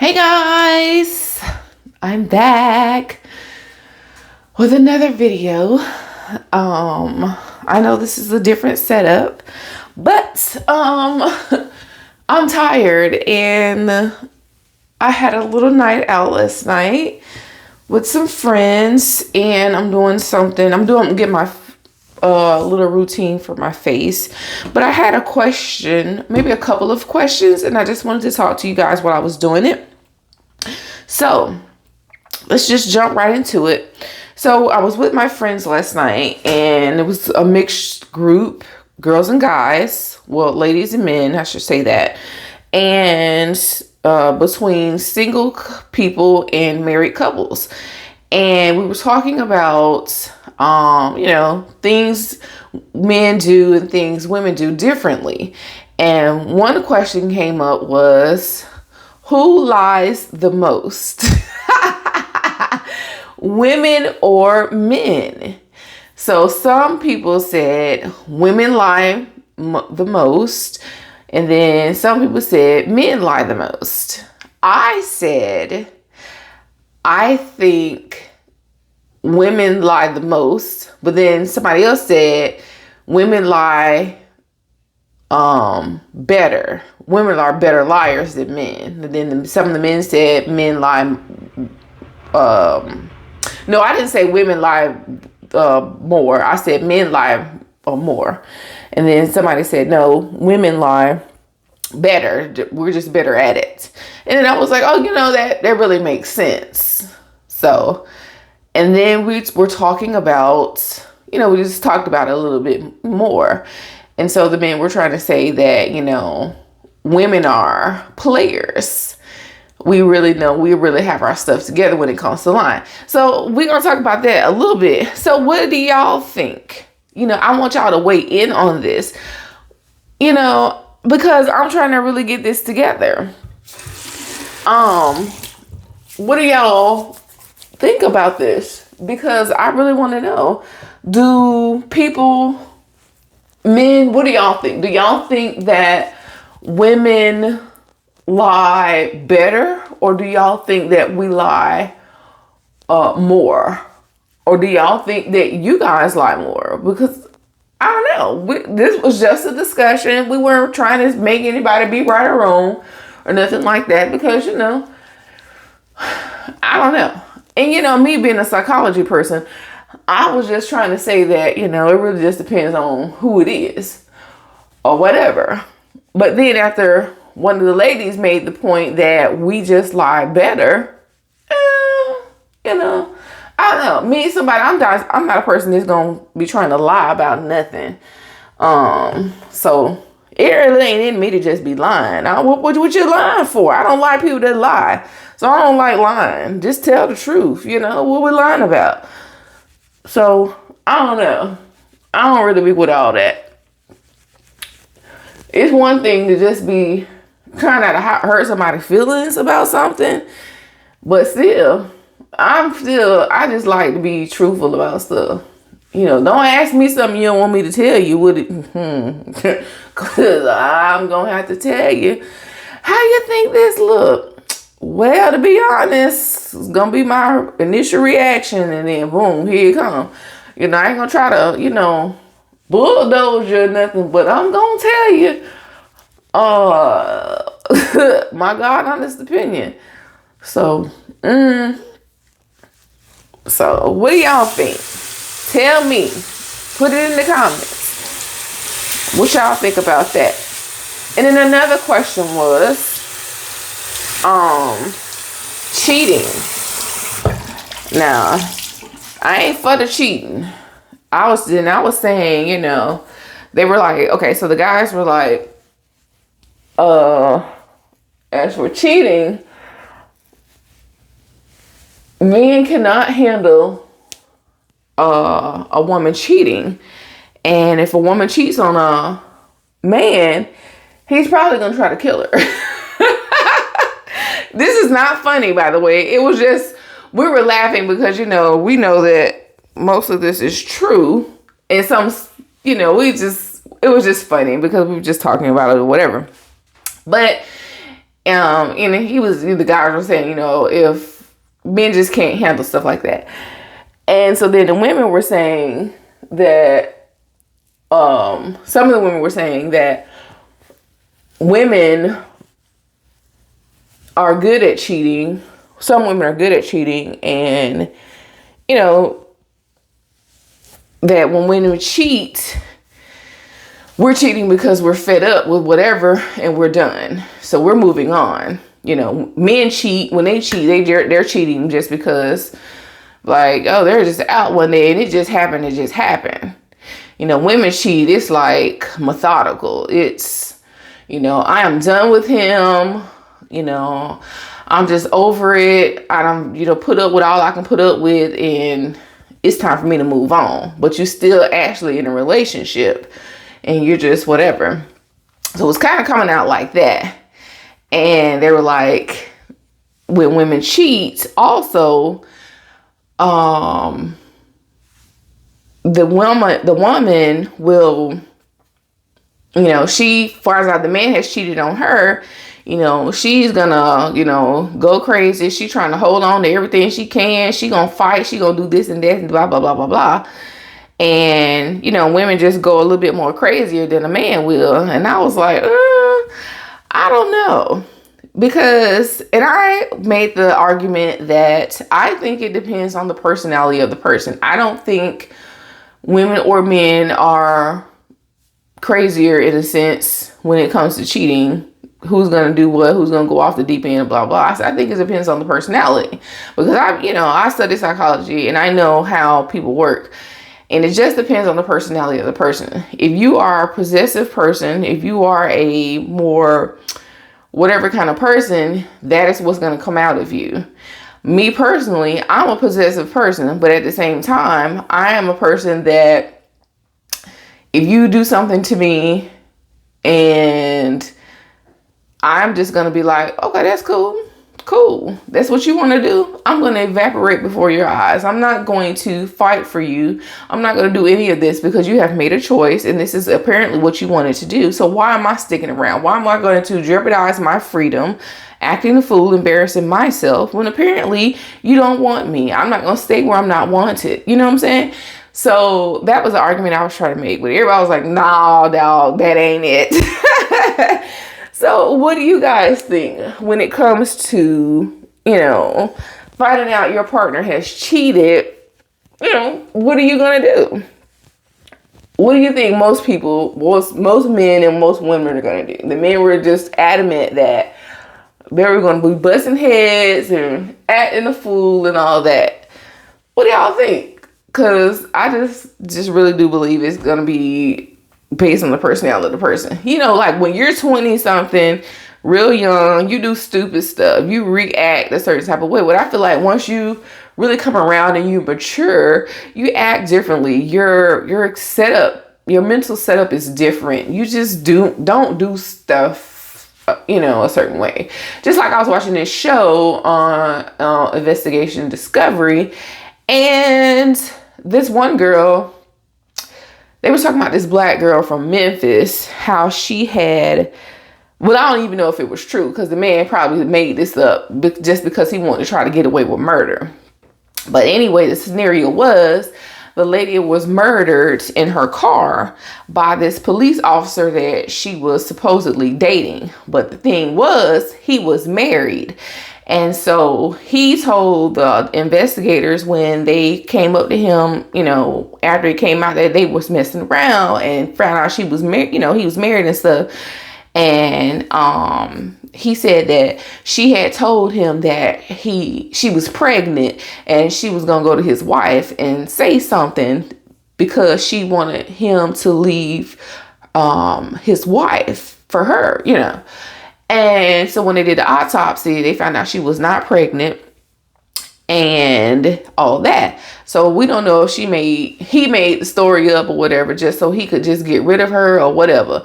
Hey guys, I'm back with another video. I know this is a different setup, but I'm tired and I had a little night out last night with some friends and I'm getting my little routine for my face. But I had a question, maybe a couple of questions, and I just wanted to talk to you guys while I was doing it. So let's just jump right into it. So I was with my friends last night and it was a mixed group, girls and guys, well, ladies and men, I should say that. And between single people and married couples. And we were talking about, things men do and things women do differently. And one question came up was, who lies the most? Women or men? So some people said women lie the most. And then some people said men lie the most. I said, I think women lie the most. But then somebody else said women lie better. Women are better liars than men. And then some of the men said men lie. No, I didn't say women lie more. I said men lie more. And then somebody said, no, women lie better. We're just better at it. And then I was like, oh, that really makes sense. So, and then we were talking about, we just talked about it a little bit more. And so the men were trying to say that, women are players. We really have our stuff together when it comes to lying. So we're going to talk about that a little bit. So what do y'all think? I want y'all to weigh in on this, because I'm trying to really get this together. What do y'all think about this? Because I really want to know, men, what do y'all think? Do y'all think that women lie better, or do y'all think that we lie more, or do y'all think that you guys lie more? Because I don't know, this was just a discussion. We weren't trying to make anybody be right or wrong or nothing like that, because I don't know. And me being a psychology person, I was just trying to say that it really just depends on who it is or whatever. But then after one of the ladies made the point that we just lie better, I don't know. Me, somebody, I'm not a person that's gonna be trying to lie about nothing. So it really ain't in me to just be lying. What you lying for? I don't like people that lie, so I don't like lying. Just tell the truth. What we lying about. So I don't know. I don't really be with all that. It's one thing to just be trying not to hurt somebody's feelings about something, but still, I just like to be truthful about stuff. Don't ask me something you don't want me to tell you. Because I'm going to have to tell you. How you think this look? Well, to be honest, it's going to be my initial reaction, and then boom, here it comes. I ain't going to try to, bulldoze you or nothing, but I'm going to tell you, my God, honest opinion. So, So, what do y'all think? Tell me. Put it in the comments. What y'all think about that? And then another question was, cheating. Now, I ain't for the cheating. I was saying, they were like, okay, so the guys were like, as for cheating, men cannot handle a woman cheating. And if a woman cheats on a man, he's probably going to try to kill her. This is not funny, by the way. It was just, we were laughing because, we know that most of this is true. And some, it was just funny because we were just talking about it or whatever. But And the guys were saying, if men just can't handle stuff like that. And so then the women were saying that, some of the women were saying that women are good at cheating. Some women are good at cheating, and, that when women cheat, we're cheating because we're fed up with whatever and we're done. So we're moving on. Men cheat. When they cheat, they're cheating just because, like, oh, they're just out one day and it just happened. Women cheat. It's like methodical. It's, I am done with him. I'm just over it. I don't, put up with all I can put up with, and it's time for me to move on. But you're still actually in a relationship, and you're just whatever. So it's kind of coming out like that. And they were like, when women cheat, also, the woman will, she finds out the man has cheated on her, she's gonna, go crazy. She's trying to hold on to everything she can. She gonna fight. She gonna do this and that and blah, blah, blah, blah, blah. And, women just go a little bit more crazier than a man will. And I was like, I don't know. Because, and I made the argument that I think it depends on the personality of the person. I don't think women or men are crazier in a sense when it comes to cheating. Who's going to do what, who's going to go off the deep end, blah, blah. So I think it depends on the personality. Because I study psychology and I know how people work. And it just depends on the personality of the person. If you are a possessive person, if you are a more whatever kind of person, that is what's going to come out of you. Me personally, I'm a possessive person, but at the same time, I am a person that if you do something to me and I'm just going to be like, okay, that's cool. Cool. That's what you want to do. I'm going to evaporate before your eyes. I'm not going to fight for you. I'm not going to do any of this because you have made a choice and this is apparently what you wanted to do. So why am I sticking around? Why am I going to jeopardize my freedom, acting a fool, embarrassing myself when apparently you don't want me? I'm not going to stay where I'm not wanted. You know what I'm saying? So that was the argument I was trying to make. But everybody was like, nah, dog, that ain't it. So what do you guys think when it comes to, finding out your partner has cheated? What are you going to do? What do you think most men and most women are going to do? The men were just adamant that they were going to be busting heads and acting a fool and all that. What do y'all think? Because I just really do believe it's going to be based on the personality of the person. Like when you're 20 something, real young, you do stupid stuff. You react a certain type of way. But I feel like once you really come around and you mature, you act differently. Your setup, your mental setup is different. You just don't do stuff, a certain way. Just like I was watching this show on Investigation Discovery, and this one girl, they were talking about this black girl from Memphis, how she had, well, I don't even know if it was true because the man probably made this up just because he wanted to try to get away with murder. But anyway, the scenario was the lady was murdered in her car by this police officer that she was supposedly dating. But the thing was, he was married. And so he told the investigators when they came up to him, after it came out that they was messing around and found out she was married, he was married and stuff. And he said that she had told him that she was pregnant and she was going to go to his wife and say something because she wanted him to leave his wife for her, And so when they did the autopsy, they found out she was not pregnant and all that. So we don't know if he made the story up or whatever, just so he could just get rid of her or whatever.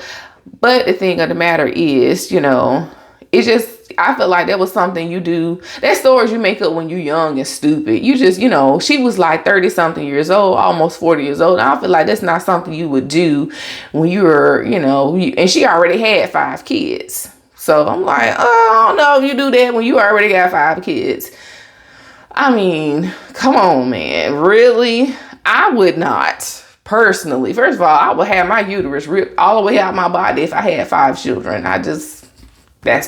But the thing of the matter is, it's just, I feel like that was something you do. That stories you make up when you're young and stupid. You just, she was like 30 something years old, almost 40 years old. And I feel like that's not something you would do when you were, and she already had 5 kids. So I'm like, oh, I don't know if you do that when you already got 5 kids. I mean, come on, man. Really? I would not. Personally. First of all, I would have my uterus ripped all the way out my body if I had 5 children. That's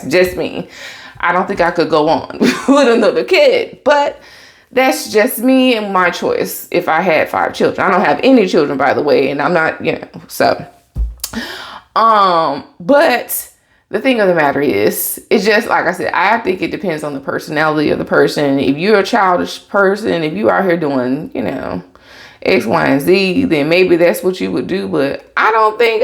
just me. I don't think I could go on with another kid. But that's just me and my choice if I had 5 children. I don't have any children, by the way, and I'm not, so. But the thing of the matter is, it's just like I said, I think it depends on the personality of the person. If you're a childish person, if you out here doing, X, Y, and Z, then maybe that's what you would do. But I don't think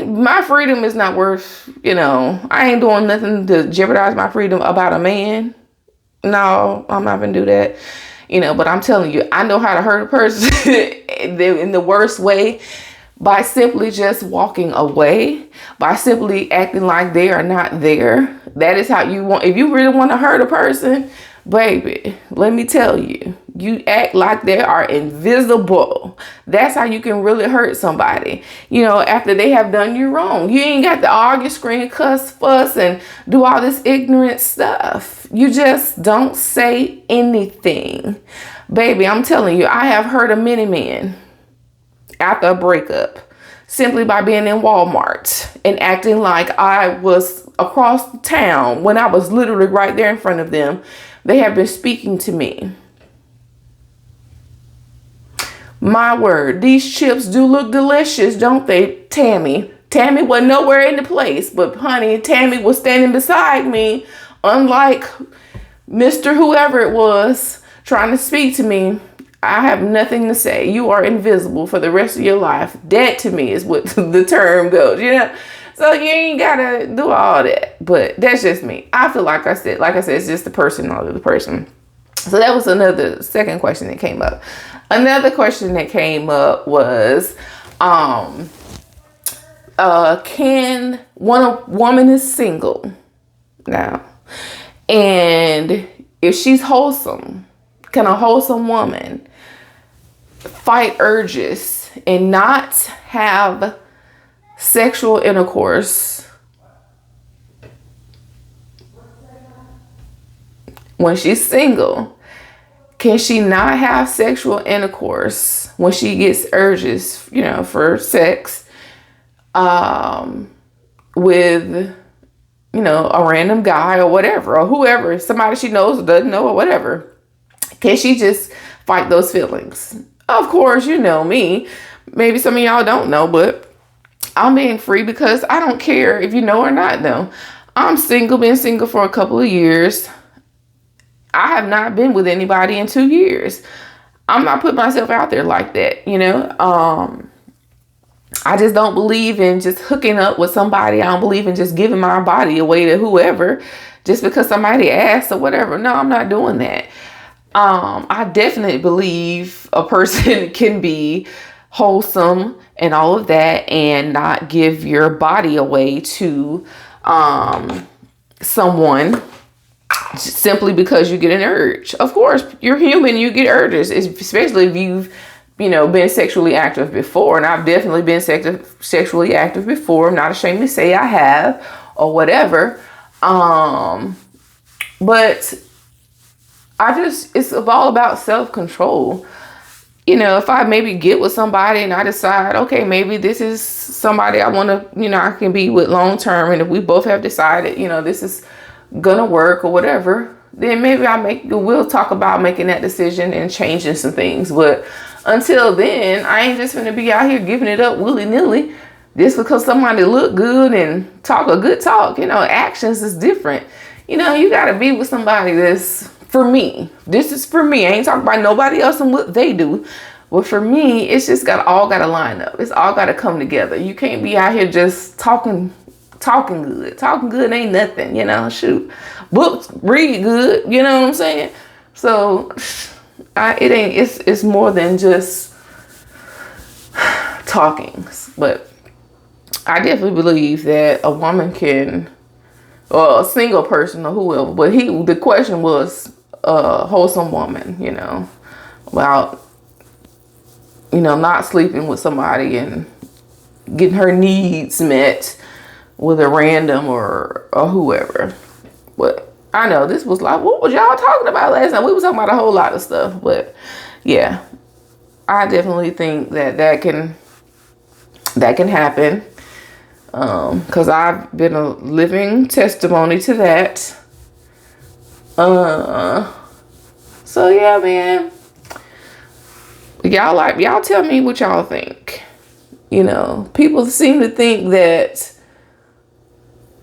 my freedom is not worth, I ain't doing nothing to jeopardize my freedom about a man. No, I'm not gonna do that. But I'm telling you, I know how to hurt a person in the worst way. By simply just walking away, by simply acting like they are not there. That is how you want. If you really want to hurt a person, baby, let me tell you, you act like they are invisible. That's how you can really hurt somebody. After they have done you wrong. You ain't got to argue, scream, cuss, fuss, and do all this ignorant stuff. You just don't say anything. Baby, I'm telling you, I have hurt a many men after a breakup, simply by being in Walmart and acting like I was across the town when I was literally right there in front of them. They have been speaking to me. My word, these chips do look delicious, don't they, Tammy? Tammy was nowhere in the place, but honey, Tammy was standing beside me, unlike Mr. Whoever it was trying to speak to me. I have nothing to say. You are invisible for the rest of your life. That to me is what the term goes, So you ain't gotta do all that. But that's just me. I feel like I said, it's just the personality of the person. So that was another second question that came up. Another question that came up was, can one woman is single now, and if she's wholesome, can a wholesome woman fight urges and not have sexual intercourse when she's single? Can she not have sexual intercourse when she gets urges, for sex, with, a random guy or whatever, or whoever, somebody she knows or doesn't know or whatever? Can she just fight those feelings? Of course, you know me. Maybe some of y'all don't know, but I'm being free because I don't care if you know or not know. I'm single, been single for a couple of years. I have not been with anybody in 2 years. I'm not putting myself out there like that, I just don't believe in just hooking up with somebody. I don't believe in just giving my body away to whoever just because somebody asks or whatever. No, I'm not doing that. I definitely believe a person can be wholesome and all of that and not give your body away to someone simply because you get an urge. Of course, you're human, you get urges, especially if you've been sexually active before. And I've definitely been sexually active before. I'm not ashamed to say I have or whatever. But it's all about self-control. If I maybe get with somebody and I decide, okay, maybe this is somebody I want to, I can be with long term. And if we both have decided, this is gonna work or whatever, then maybe we'll talk about making that decision and changing some things. But until then, I ain't just gonna be out here giving it up willy-nilly just because somebody look good and talk a good talk. Actions is different. You gotta be with somebody that's for me. This is for me. I ain't talking about nobody else and what they do. But for me, it's just all gotta line up. It's all gotta come together. You can't be out here just talking good. Talking good ain't nothing, shoot. Books, read good, you know what I'm saying? So it's more than just talking. But I definitely believe that a woman can, or a single person or whoever, but the question was a wholesome woman, about, not sleeping with somebody and getting her needs met with a random or whoever. But I know this was like, what was y'all talking about last night? We were talking about a whole lot of stuff. But yeah, I definitely think that can happen. Because I've been a living testimony to that. So yeah, man. Y'all tell me what y'all think. You know, people seem to think that,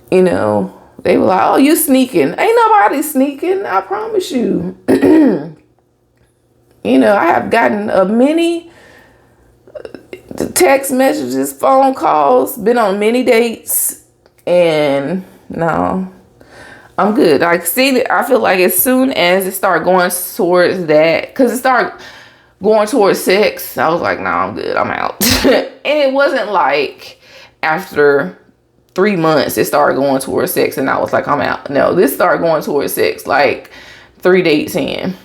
you know, they were like, oh, you sneaking. Ain't nobody sneaking, I promise you. You know, I have gotten many text messages, phone calls, been on many dates, and no, I'm good. Like, see, I feel like as soon as it started going towards that, because it started going towards sex, I was like, no, I'm good, I'm out. And it wasn't like after 3 months it started going towards sex and I was like, I'm out. No, this started going towards sex like 3 dates in.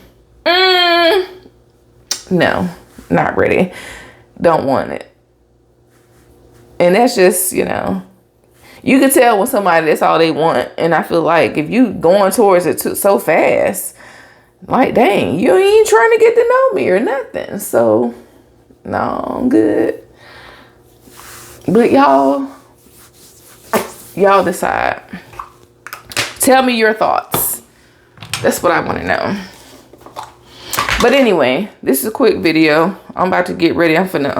No, not ready. Don't want it. And that's just, you know, you can tell when somebody, that's all they want. And I feel like if you going towards it so fast, like, dang, you ain't trying to get to know me or nothing. So, no, I'm good. But y'all decide. Tell me your thoughts. That's what I want to know. But anyway, this is a quick video. I'm about to get ready. I'm finna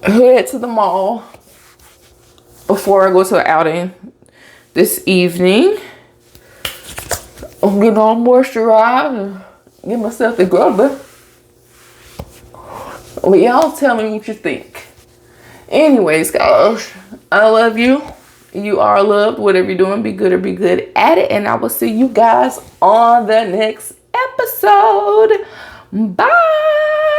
head to the mall before I go to an outing this evening. I'm getting all moisturized and get myself together. But y'all tell me what you think. Anyways, guys, I love you. You are loved. Whatever you're doing, be good or be good at it. And I will see you guys on the next episode. Bye.